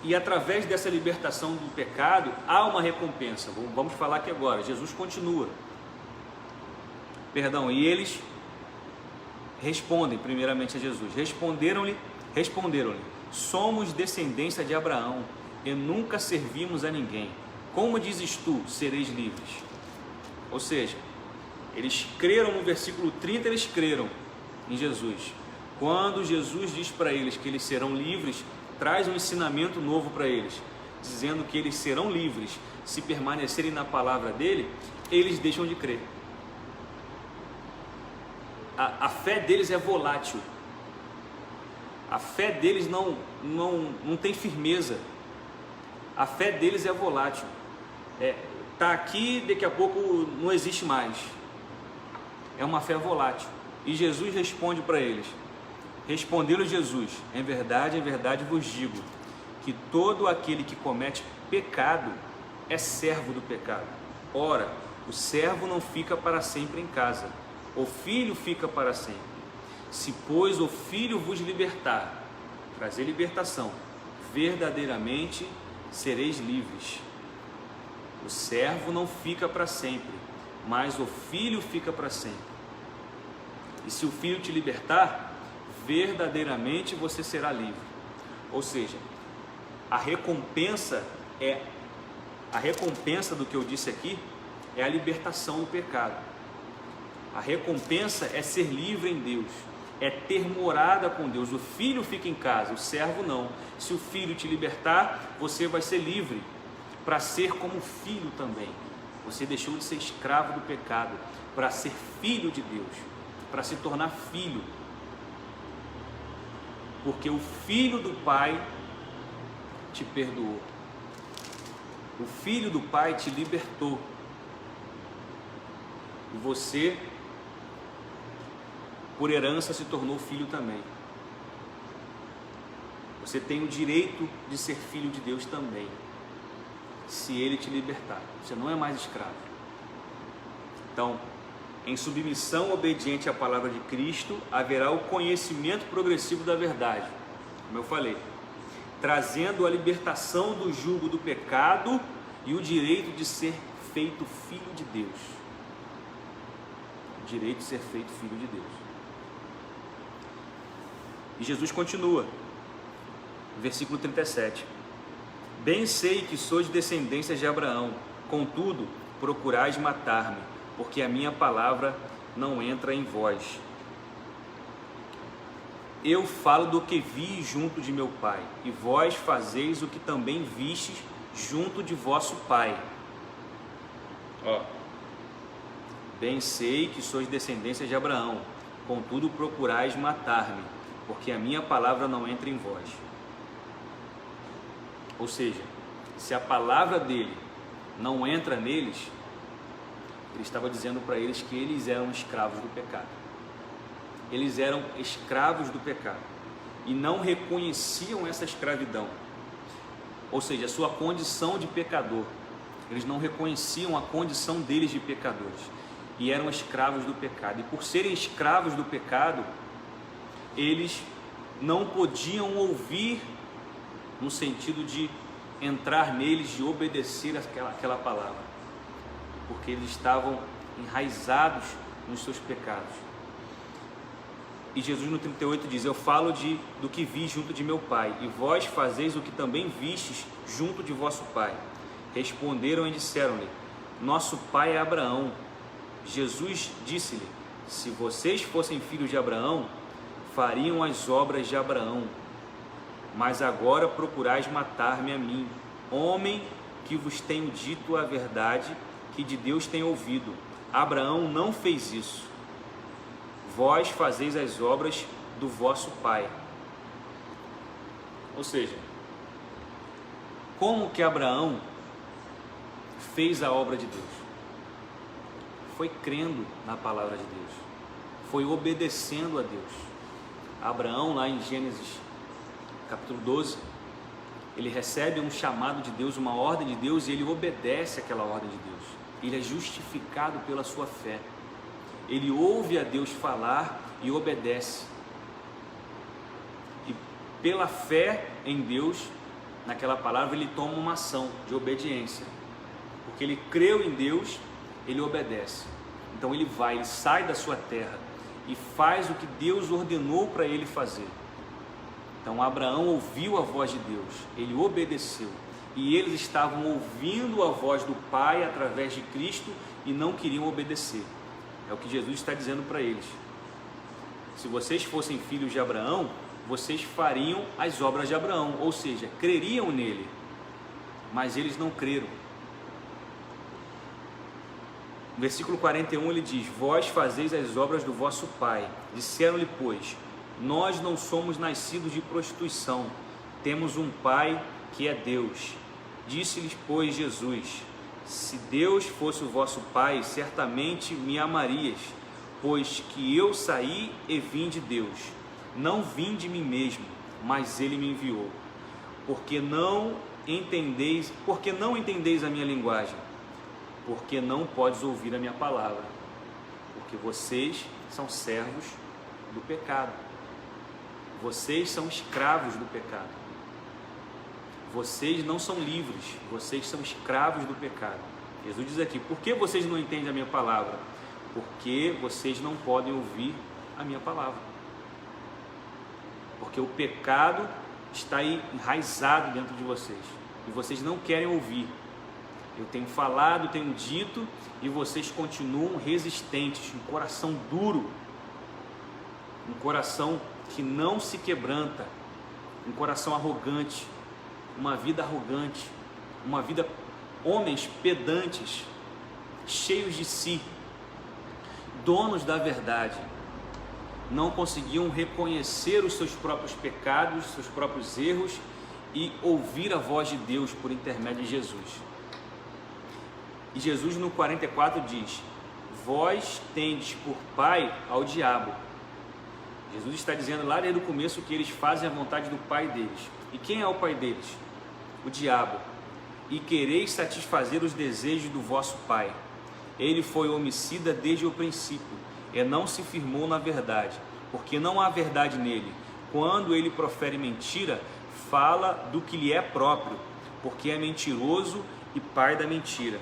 E através dessa libertação do pecado, há uma recompensa. Vamos falar aqui agora. Jesus continua. E eles respondem primeiramente a Jesus. Responderam-lhe, somos descendência de Abraão e nunca servimos a ninguém. Como dizes tu, sereis livres? Ou seja, eles creram no versículo 30, eles creram em Jesus. Quando Jesus diz para eles que eles serão livres, traz um ensinamento novo para eles, dizendo que eles serão livres se permanecerem na palavra dele. Eles deixam de crer. A fé deles é volátil. A fé deles não tem firmeza. A fé deles é volátil. Tá aqui, daqui a pouco não existe mais. É uma fé volátil. E Jesus responde para eles. Respondeu-lhe Jesus: em verdade vos digo, que todo aquele que comete pecado é servo do pecado. Ora, o servo não fica para sempre em casa, o filho fica para sempre. Se, pois, o filho vos libertar, trazer libertação, verdadeiramente sereis livres. O servo não fica para sempre, mas o filho fica para sempre. E se o filho te libertar, verdadeiramente você será livre. Ou seja, a recompensa do que eu disse aqui é a libertação do pecado. A recompensa é ser livre em Deus, é ter morada com Deus. O filho fica em casa, o servo não. Se o filho te libertar, você vai ser livre para ser como filho também. Você deixou de ser escravo do pecado para ser filho de Deus, para se tornar filho. Porque o filho do Pai te perdoou. O filho do Pai te libertou. E você, por herança, se tornou filho também. Você tem o direito de ser filho de Deus também, se Ele te libertar. Você não é mais escravo. Então, em submissão obediente à palavra de Cristo, haverá o conhecimento progressivo da verdade, como eu falei, trazendo a libertação do jugo do pecado e o direito de ser feito filho de Deus. O direito de ser feito filho de Deus. E Jesus continua, versículo 37. Bem sei que sois descendência de Abraão, contudo procurais matar-me, porque a minha palavra não entra em vós. Eu falo do que vi junto de meu pai, e vós fazeis o que também vistes junto de vosso pai. Bem sei que sois descendência de Abraão, contudo procurais matar-me, porque a minha palavra não entra em vós. Ou seja, se a palavra dele não entra neles, ele estava dizendo para eles que eles eram escravos do pecado. Eles eram escravos do pecado e não reconheciam essa escravidão, ou seja, a sua condição de pecador. Eles não reconheciam a condição deles de pecadores e eram escravos do pecado. E por serem escravos do pecado, eles não podiam ouvir no sentido de entrar neles, de obedecer aquela palavra, porque eles estavam enraizados nos seus pecados. E Jesus no 38 diz: eu falo do que vi junto de meu pai, e vós fazeis o que também vistes junto de vosso pai. Responderam e disseram-lhe: nosso pai é Abraão. Jesus disse-lhe: se vocês fossem filhos de Abraão, fariam as obras de Abraão. Mas agora procurais matar-me a mim, homem que vos tenho dito a verdade, que de Deus tenho ouvido. Abraão não fez isso. Vós fazeis as obras do vosso pai. Ou seja, como que Abraão fez a obra de Deus? Foi crendo na palavra de Deus, foi obedecendo a Deus. Abraão, lá em Gênesis capítulo 12, ele recebe um chamado de Deus, uma ordem de Deus, e ele obedece aquela ordem de Deus. Ele é justificado pela sua fé. Ele ouve a Deus falar e obedece. E pela fé em Deus, naquela palavra, ele toma uma ação de obediência. Porque ele creu em Deus, ele obedece. Então ele vai, ele sai da sua terra e faz o que Deus ordenou para ele fazer. Então Abraão ouviu a voz de Deus, ele obedeceu. E eles estavam ouvindo a voz do Pai através de Cristo e não queriam obedecer. É o que Jesus está dizendo para eles. se vocês fossem filhos de Abraão, vocês fariam as obras de Abraão, ou seja, creriam nele, mas eles não creram. No versículo 41 ele diz: vós fazeis as obras do vosso pai. Disseram-lhe, pois, nós não somos nascidos de prostituição, temos um pai que é Deus. Disse-lhes, pois, Jesus: se Deus fosse o vosso pai, certamente me amarias, pois que eu saí e vim de Deus. Não vim de mim mesmo, mas ele me enviou. Porque não entendeis a minha linguagem? Porque não podes ouvir a minha palavra, porque vocês são servos do pecado. Vocês são escravos do pecado. Vocês não são livres, vocês são escravos do pecado. Jesus diz aqui: por que vocês não entendem a minha palavra? Porque vocês não podem ouvir a minha palavra. Porque o pecado está aí enraizado dentro de vocês e vocês não querem ouvir. Eu tenho falado, tenho dito, e vocês continuam resistentes, um coração duro, um coração que não se quebranta, um coração arrogante, uma vida arrogante, uma vida, homens pedantes, cheios de si, donos da verdade, não conseguiam reconhecer os seus próprios pecados, seus próprios erros e ouvir a voz de Deus por intermédio de Jesus. E Jesus no 44 diz: vós tendes por pai ao diabo. Jesus está dizendo lá desde o começo que eles fazem a vontade do pai deles. E quem é o pai deles? O diabo. E quereis satisfazer os desejos do vosso pai. Ele foi homicida desde o princípio, e não se firmou na verdade, porque não há verdade nele. Quando ele profere mentira, fala do que lhe é próprio, porque é mentiroso e pai da mentira.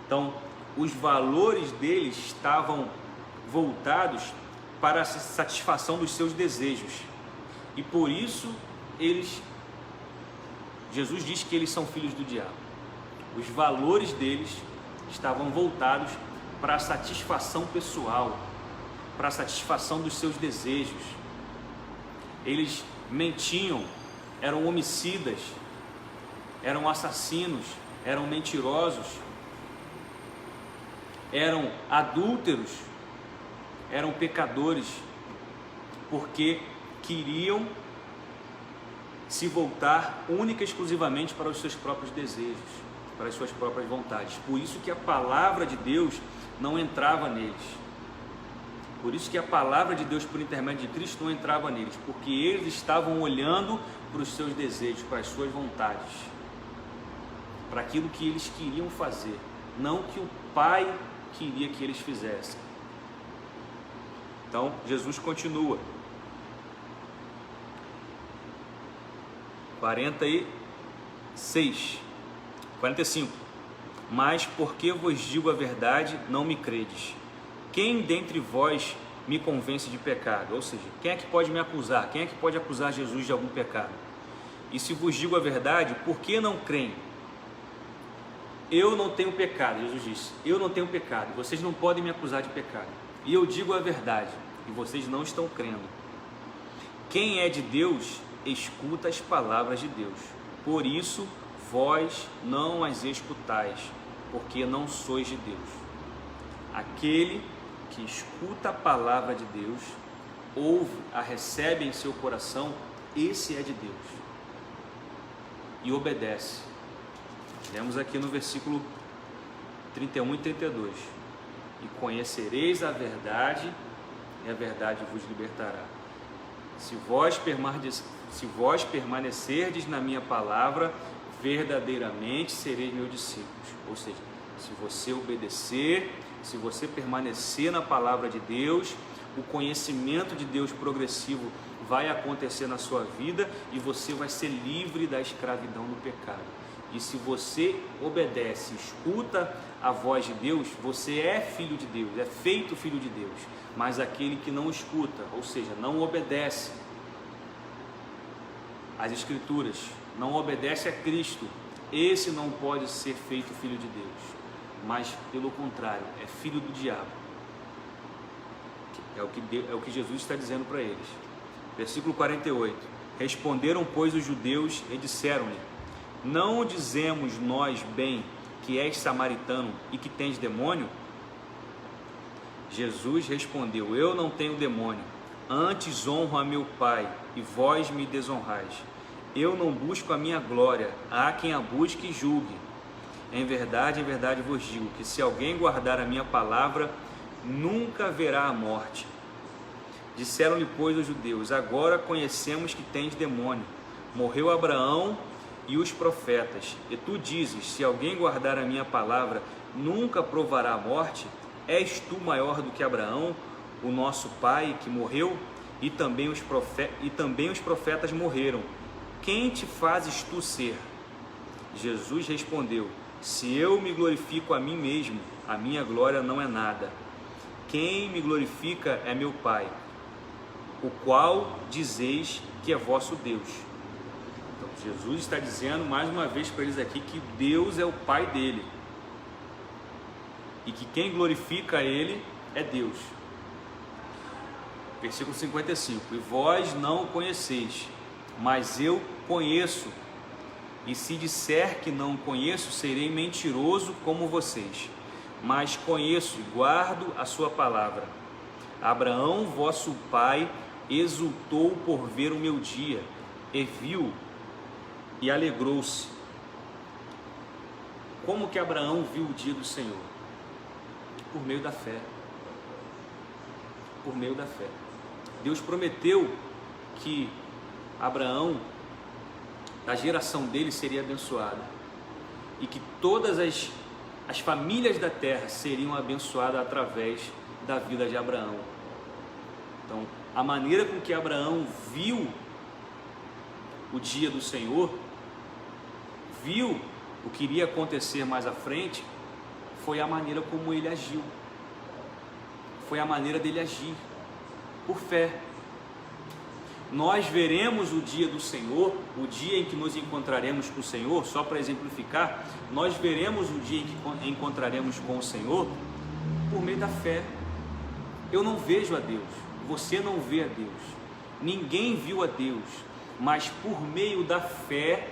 Então, os valores deles estavam voltados para a satisfação dos seus desejos. E por isso, Jesus diz que eles são filhos do diabo. Os valores deles estavam voltados para a satisfação pessoal, para a satisfação dos seus desejos. Eles mentiam, eram homicidas, eram assassinos, eram mentirosos, eram adúlteros, eram pecadores, porque queriam se voltar única e exclusivamente para os seus próprios desejos, para as suas próprias vontades. Por isso que a palavra de Deus não entrava neles. Por isso que a palavra de Deus por intermédio de Cristo não entrava neles, porque eles estavam olhando para os seus desejos, para as suas vontades, para aquilo que eles queriam fazer, não que o Pai queria que eles fizessem. Então Jesus continua. 45. Mas porque vos digo a verdade, não me credes. Quem dentre vós me convence de pecado? Ou seja, quem é que pode me acusar? Quem é que pode acusar Jesus de algum pecado? E se vos digo a verdade, por que não creem? Eu não tenho pecado, Jesus disse. Eu não tenho pecado, vocês não podem me acusar de pecado. E eu digo a verdade, e vocês não estão crendo. Quem é de Deus, escuta as palavras de Deus. Por isso, vós não as escutais, porque não sois de Deus. Aquele que escuta a palavra de Deus, ouve, a recebe em seu coração, esse é de Deus e obedece. Lemos aqui no versículo 31 e 32. E conhecereis a verdade, e a verdade vos libertará. Se vós permanecerdes na minha palavra, verdadeiramente sereis meus discípulos. Ou seja, se você obedecer, se você permanecer na palavra de Deus, o conhecimento de Deus progressivo vai acontecer na sua vida e você vai ser livre da escravidão do pecado. E se você obedece, escuta a voz de Deus, você é filho de Deus, é feito filho de Deus. Mas aquele que não escuta, ou seja, não obedece às Escrituras, não obedece a Cristo, esse não pode ser feito filho de Deus, mas pelo contrário, é filho do diabo, que É o que Jesus está dizendo para eles. Versículo 48. Responderam, pois, os judeus e disseram-lhe: não dizemos nós bem que és samaritano e que tens demônio? Jesus respondeu: eu não tenho demônio, antes honro a meu Pai, e vós me desonrais. Eu não busco a minha glória, há quem a busque e julgue. Em verdade vos digo, que se alguém guardar a minha palavra, nunca verá a morte. Disseram-lhe, pois, os judeus: agora conhecemos que tens demônio. Morreu Abraão e os profetas, e tu dizes: se alguém guardar a minha palavra, nunca provará a morte? És tu maior do que Abraão, o nosso pai, que morreu? E também os profetas morreram. Quem te fazes tu ser? Jesus respondeu: se eu me glorifico a mim mesmo, a minha glória não é nada. Quem me glorifica é meu Pai, o qual dizeis que é vosso Deus. Então, Jesus está dizendo mais uma vez para eles aqui que Deus é o Pai dele, e que quem glorifica ele é Deus. Versículo 55. E vós não o conheceis, mas eu conheço, e se disser que não conheço, serei mentiroso como vocês. Mas conheço e guardo a sua palavra. Abraão, vosso pai, exultou por ver o meu dia, e viu e alegrou-se. Como que Abraão viu o dia do Senhor? Por meio da fé. Por meio da fé. Deus prometeu que Abraão, a geração dele seria abençoada, e que todas as famílias da terra seriam abençoadas através da vida de Abraão. Então, a maneira com que Abraão viu o dia do Senhor, viu o que iria acontecer mais à frente, foi a maneira como ele agiu. Foi a maneira dele agir, por fé. Nós veremos o dia do Senhor, o dia em que nos encontraremos com o Senhor, só para exemplificar, nós veremos o dia em que encontraremos com o Senhor por meio da fé. Eu não vejo a Deus, você não vê a Deus, ninguém viu a Deus, mas por meio da fé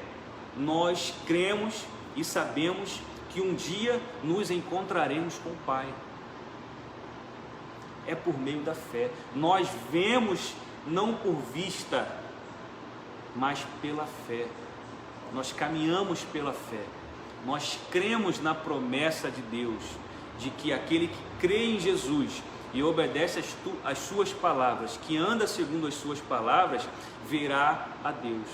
nós cremos e sabemos que um dia nos encontraremos com o Pai. É por meio da fé. Nós vemos não por vista, mas pela fé. Nós caminhamos pela fé. Nós cremos na promessa de Deus, de que aquele que crê em Jesus e obedece às suas palavras, que anda segundo as suas palavras, verá a Deus,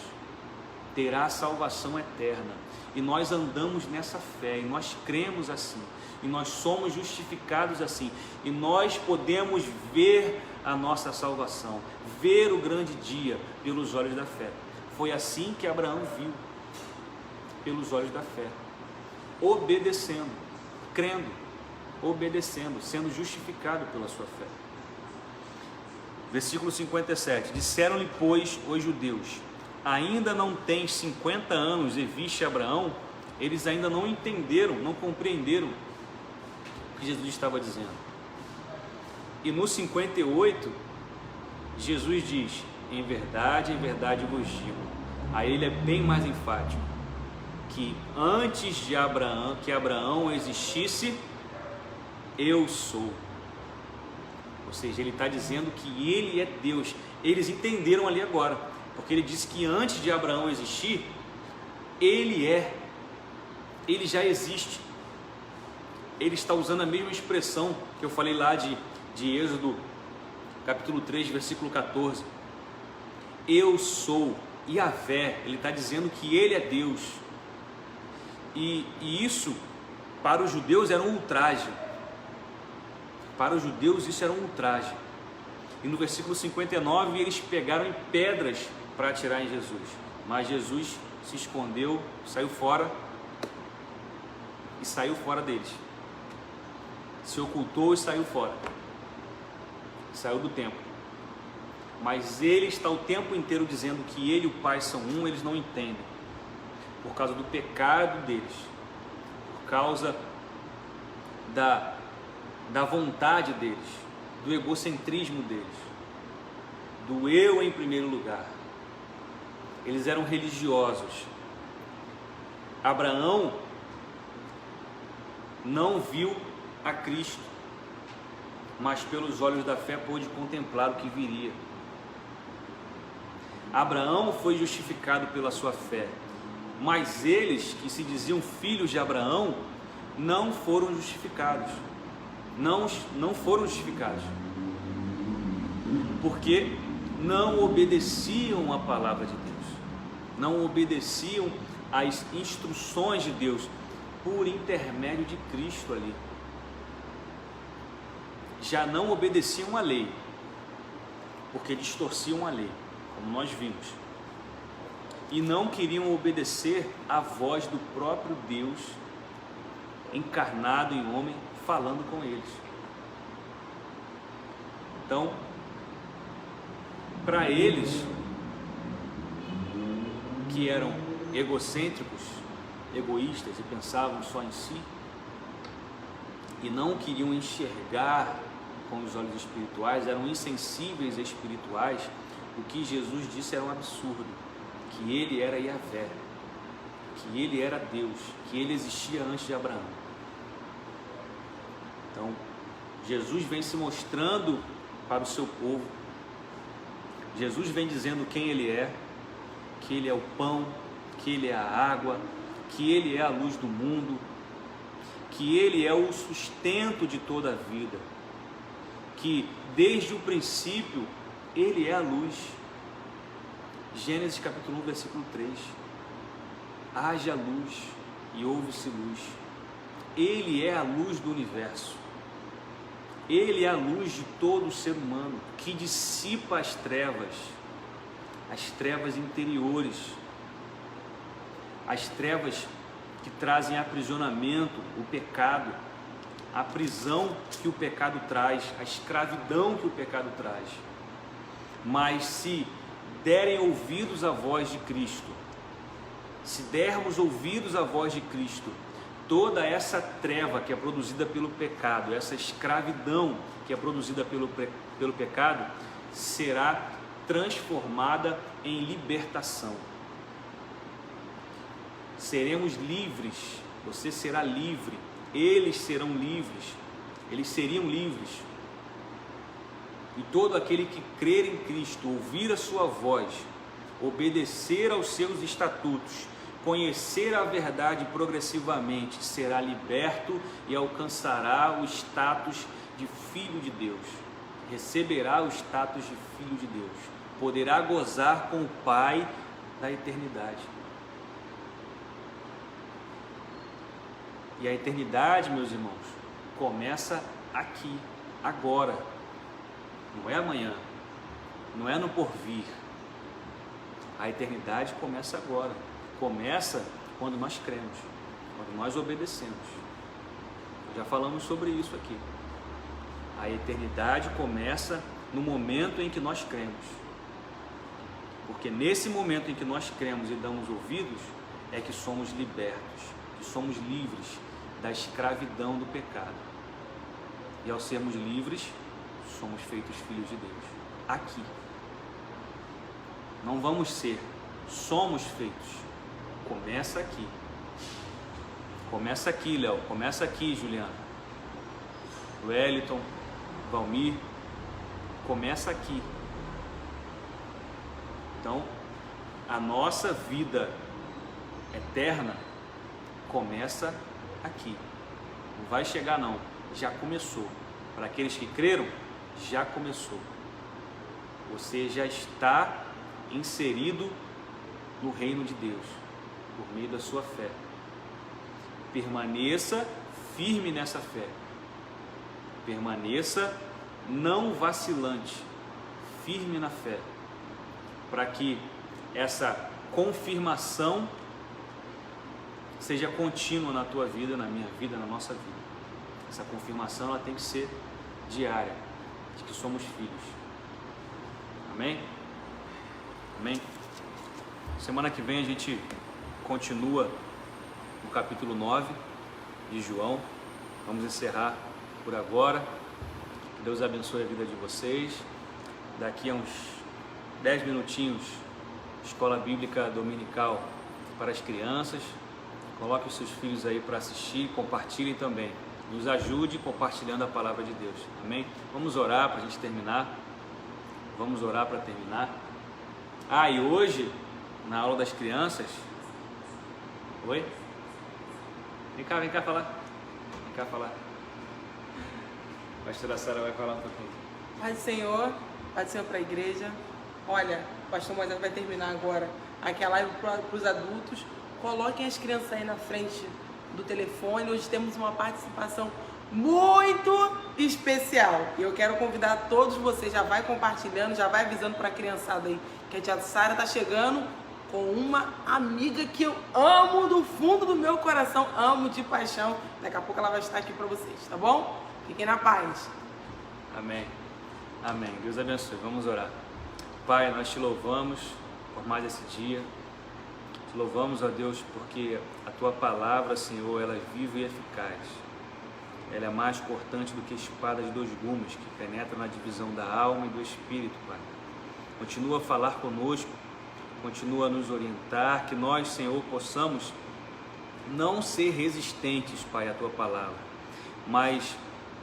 terá a salvação eterna. E nós andamos nessa fé, e nós cremos assim, e nós somos justificados assim, e nós podemos ver a nossa salvação, ver o grande dia pelos olhos da fé. Foi assim que Abraão viu, pelos olhos da fé, obedecendo, crendo, obedecendo, sendo justificado pela sua fé. Versículo 57. Disseram-lhe, pois, os judeus: ainda não tens 50 anos e viste Abraão? Eles ainda não entenderam, não compreenderam o que Jesus estava dizendo. E no 58, Jesus diz: em verdade vos digo. Aí ele é bem mais enfático, que antes de Abraão existisse, eu sou. Ou seja, ele está dizendo que ele é Deus. Eles entenderam ali agora, porque ele disse que antes de Abraão existir, ele é, ele já existe. Ele está usando a mesma expressão que eu falei lá de Êxodo, capítulo 3, versículo 14. Eu sou, Yahvé. Ele está dizendo que ele é Deus. E isso, para os judeus, era um ultraje. Para os judeus isso era um ultraje. E no versículo 59, eles pegaram em pedras para atirar em Jesus. Mas Jesus se escondeu, saiu fora, e saiu fora deles. Se ocultou e saiu fora. Saiu do templo. Mas ele está o tempo inteiro dizendo que ele e o Pai são um. Eles não entendem, por causa do pecado deles, por causa da vontade deles. do egocentrismo deles, do eu em primeiro lugar. Eles eram religiosos. Abraão não viu a Cristo, mas pelos olhos da fé pôde contemplar o que viria. Abraão foi justificado pela sua fé, mas eles que se diziam filhos de Abraão não foram justificados. Não foram justificados, porque não obedeciam a palavra de Deus, não obedeciam às instruções de Deus por intermédio de Cristo ali. Já não obedeciam à lei, porque distorciam a lei, como nós vimos, e não queriam obedecer à voz do próprio Deus encarnado em homem, falando com eles. Então, para eles, que eram egocêntricos, egoístas e pensavam só em si, e não queriam enxergar com os olhos espirituais, eram insensíveis espirituais, o que Jesus disse era um absurdo, que ele era Yahvé, que ele era Deus, que ele existia antes de Abraão. Então, Jesus vem se mostrando para o seu povo. Jesus vem dizendo quem ele é, que ele é o pão, que ele é a água, que ele é a luz do mundo, que ele é o sustento de toda a vida, que desde o princípio ele é a luz. Gênesis capítulo 1, versículo 3. Haja luz e houve-se luz. Ele é a luz do universo. Ele é a luz de todo ser humano, que dissipa as trevas interiores, as trevas que trazem aprisionamento, o pecado, a prisão que o pecado traz, a escravidão que o pecado traz. Mas se derem ouvidos à voz de Cristo, se dermos ouvidos à voz de Cristo, toda essa treva que é produzida pelo pecado, essa escravidão que é produzida pelo pecado, será transformada em libertação. Seremos livres, você será livre, eles serão livres, eles seriam livres. E todo aquele que crer em Cristo, ouvir a sua voz, obedecer aos seus estatutos, conhecer a verdade progressivamente, será liberto e alcançará o status de filho de Deus, receberá o status de filho de Deus, poderá gozar com o Pai da eternidade. E a eternidade, meus irmãos, começa aqui, agora, não é amanhã, não é no porvir. A eternidade começa agora. Começa quando nós cremos, quando nós obedecemos. Já falamos sobre isso aqui. A eternidade começa no momento em que nós cremos. Porque nesse momento em que nós cremos e damos ouvidos, é que somos libertos, que somos livres da escravidão do pecado. E ao sermos livres, somos feitos filhos de Deus. Aqui. Não vamos ser, somos feitos. Começa aqui. Começa aqui, Léo. Começa aqui, Juliana. Wellington, Valmir. Começa aqui. Então, a nossa vida eterna começa aqui. Não vai chegar não. Já começou. Para aqueles que creram, já começou. Você já está inserido no reino de Deus, por meio da sua fé. Permaneça firme nessa fé. Permaneça não vacilante, firme na fé, para que essa confirmação seja contínua na tua vida, na minha vida, na nossa vida. Essa confirmação ela tem que ser diária, de que somos filhos. Amém? Amém? Semana que vem a gente continua no capítulo 9 de João. Vamos encerrar por agora. Deus abençoe a vida de vocês. Daqui a uns 10 minutinhos, escola bíblica dominical para as crianças. Coloque os seus filhos aí para assistir, compartilhem também. Nos ajude compartilhando a palavra de Deus. Amém? Vamos orar para a gente terminar. Vamos orar para terminar. E hoje, na aula das crianças... Oi? Vem cá falar. Vem cá falar. A pastora Sara vai falar um pouquinho. Paz do Senhor para a igreja. Olha, o pastor Moisés vai terminar agora aquela live para os adultos. Coloquem as crianças aí na frente do telefone. Hoje temos uma participação muito especial. E eu quero convidar todos vocês, já vai compartilhando, já vai avisando para a criançada aí que a tia Sara está chegando com uma amiga que eu amo do fundo do meu coração, amo de paixão. Daqui a pouco ela vai estar aqui para vocês, tá bom? Fiquem na paz. Amém. Amém. Deus abençoe. Vamos orar. Pai, nós te louvamos por mais esse dia. Te louvamos, ó Deus, porque a tua palavra, Senhor, ela é viva e eficaz. Ela é mais cortante do que espada de 2 gumes, que penetra na divisão da alma e do espírito, Pai. Continua a falar conosco, continua a nos orientar, que nós, Senhor, possamos não ser resistentes, Pai, à tua palavra, mas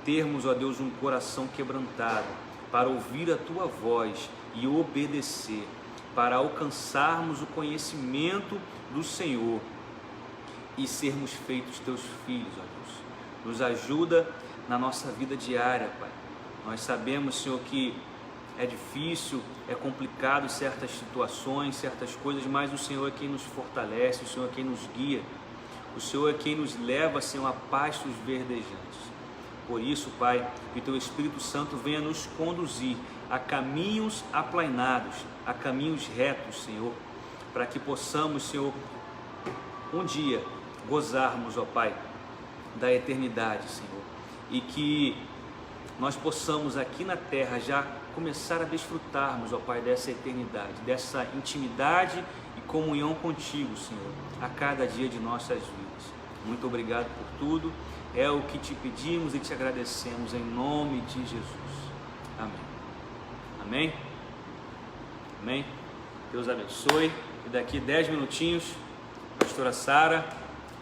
termos, ó Deus, um coração quebrantado para ouvir a tua voz e obedecer, para alcançarmos o conhecimento do Senhor e sermos feitos teus filhos, ó Deus. Nos ajuda na nossa vida diária, Pai. Nós sabemos, Senhor, que é difícil, é complicado certas situações, certas coisas, mas o Senhor é quem nos fortalece, o Senhor é quem nos guia, o Senhor é quem nos leva, Senhor, a pastos verdejantes. Por isso, Pai, que Teu Espírito Santo venha nos conduzir a caminhos aplainados, a caminhos retos, Senhor, para que possamos, Senhor, um dia gozarmos, ó Pai, da eternidade, Senhor, e que nós possamos aqui na terra já começar a desfrutarmos, ó Pai, dessa eternidade, dessa intimidade e comunhão contigo, Senhor, a cada dia de nossas vidas. Muito obrigado por tudo, é o que te pedimos e te agradecemos em nome de Jesus. Amém. Amém? Amém? Deus abençoe. E daqui 10 minutinhos, pastora Sara,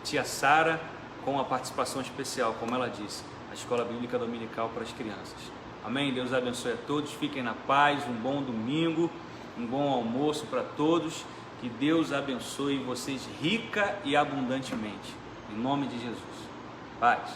tia Sara, com uma participação especial, como ela disse, a Escola Bíblica Dominical para as crianças. Amém? Deus abençoe a todos, fiquem na paz, um bom domingo, um bom almoço para todos, que Deus abençoe vocês rica e abundantemente, em nome de Jesus. Paz.